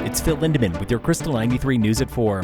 It's Phil Lindemann with your Krystal 93 News at 4.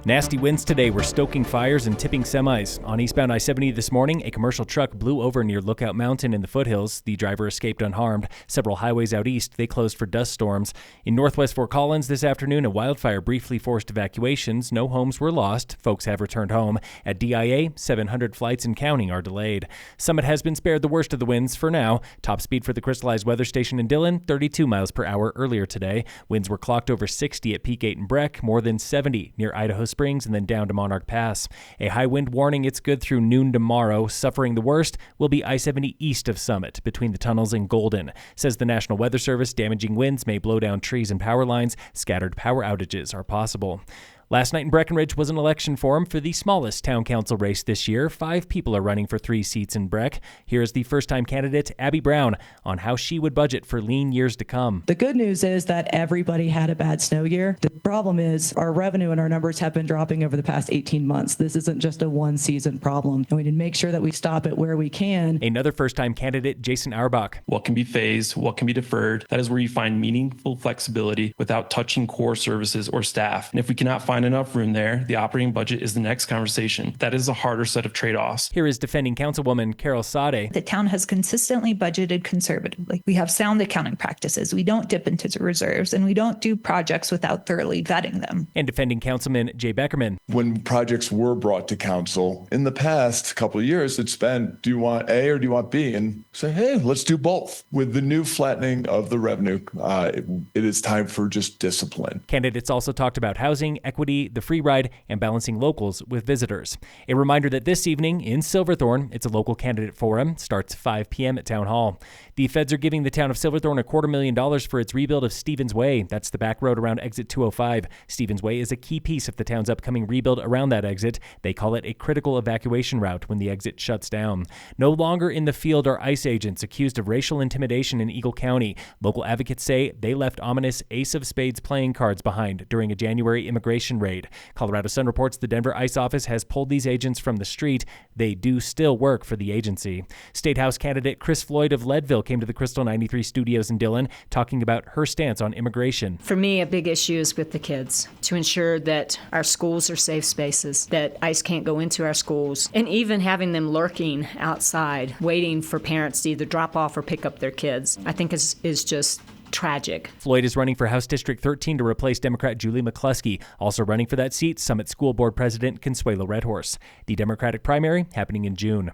Nasty winds today were stoking fires and tipping semis. On eastbound I-70 this morning, a commercial truck blew over near Lookout Mountain in the foothills. The driver escaped unharmed. Several highways out east, they closed for dust storms. In northwest Fort Collins this afternoon, a wildfire briefly forced evacuations. No homes were lost. Folks have returned home. At DIA, 700 flights and counting are delayed. Summit has been spared the worst of the winds for now. Top speed for the crystallized weather station in Dillon, 32 miles per hour earlier today. Winds were clocked over 60 at Peak 8 and Breck, more than 70 near Idaho Springs and then down to Monarch Pass. A high wind warning, it's good through noon tomorrow. Suffering the worst will be I-70 east of Summit, between the tunnels and Golden. Says the National Weather Service, damaging winds may blow down trees and power lines. Scattered power outages are possible. Last night in Breckenridge was an election forum for the smallest town council race this year. 5 people are running for 3 seats in Breck. Here's the first-time candidate, Abby Brown, on how she would budget for lean years to come. The good news is that everybody had a bad snow year. The problem is our revenue and our numbers have been dropping over the past 18 months. This isn't just a one-season problem, and we need to make sure that we stop it where we can. Another first-time candidate, Jason Auerbach. What can be phased? What can be deferred? That is where you find meaningful flexibility without touching core services or staff. And if we cannot find enough room there, the operating budget is the next conversation. That is a harder set of trade-offs. Here is defending councilwoman Carol Sade. The town has consistently budgeted conservatively. We have sound accounting practices. We don't dip into reserves, and we don't do projects without thoroughly vetting them. And defending councilman Jay Beckerman. When projects were brought to council in the past couple of years, it's been, do you want A or do you want B? And say, hey, let's do both. With the new flattening of the revenue, it is time for just discipline. Candidates also talked about housing, equity, the free ride, and balancing locals with visitors. A reminder that this evening in Silverthorne, it's a local candidate forum, starts 5 p.m. at Town Hall. The feds are giving the town of Silverthorne $250,000 for its rebuild of Stevens Way. That's the back road around exit 205. Stevens Way is a key piece of the town's upcoming rebuild around that exit. They call it a critical evacuation route when the exit shuts down. No longer in the field are ICE agents accused of racial intimidation in Eagle County. Local advocates say they left ominous Ace of Spades playing cards behind during a January immigration raid. Colorado Sun reports the Denver ICE office has pulled these agents from the street. They do still work for the agency. State House candidate Chris Floyd of Leadville came to the Krystal 93 studios in Dillon, talking about her stance on immigration. For me, a big issue is with the kids, to ensure that our schools are safe spaces, that ICE can't go into our schools, and even having them lurking outside, waiting for parents to either drop off or pick up their kids, I think is just tragic. Floyd is running for House District 13 to replace Democrat Julie McCluskey. Also running for that seat, Summit School Board President Consuelo Redhorse. The Democratic primary happening in June.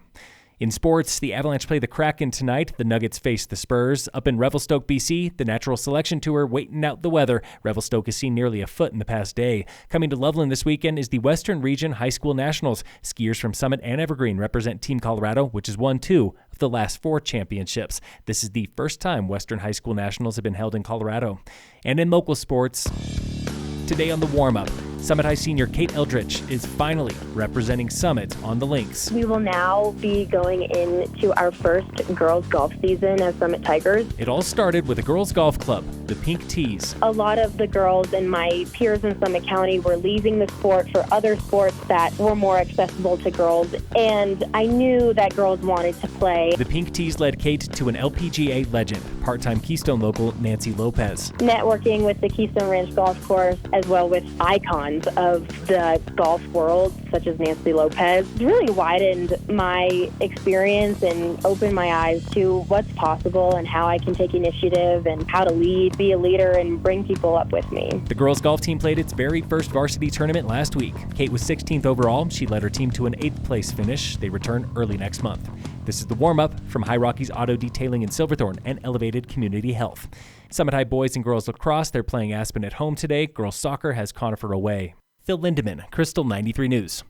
In sports, the Avalanche play the Kraken tonight. The Nuggets face the Spurs. Up in Revelstoke, BC, the Natural Selection Tour waiting out the weather. Revelstoke has seen nearly a foot in the past day. Coming to Loveland this weekend is the Western Region High School Nationals. Skiers from Summit and Evergreen represent Team Colorado, which has won 2 of the last 4 championships. This is the first time Western High School Nationals have been held in Colorado. And in local sports, today on the Warmup, Summit High senior Kate Eldredge is finally representing Summit on the links. We will now be going into our first girls golf season as Summit Tigers. It all started with a girls golf club, the Pink Tees. A lot of the girls and my peers in Summit County were leaving the sport for other sports that were more accessible to girls, and I knew that girls wanted to play. The Pink Tees led Kate to an LPGA legend, part-time Keystone local Nancy Lopez. Networking with the Keystone Ranch Golf Course as well with icons of the golf world, such as Nancy Lopez, really widened my experience and opened my eyes to what's possible and how I can take initiative and how to lead, be a leader, and bring people up with me. The girls golf team played its very first varsity tournament last week. Kate was 16th overall. She led her team to an 8th place finish. They return early next month. This is the warm-up from High Rockies Auto Detailing in Silverthorne and Elevated Community Health. Summit High boys and girls lacrosse, they're playing Aspen at home today. Girls soccer has Conifer away. Phil Lindemann, Krystal 93 News.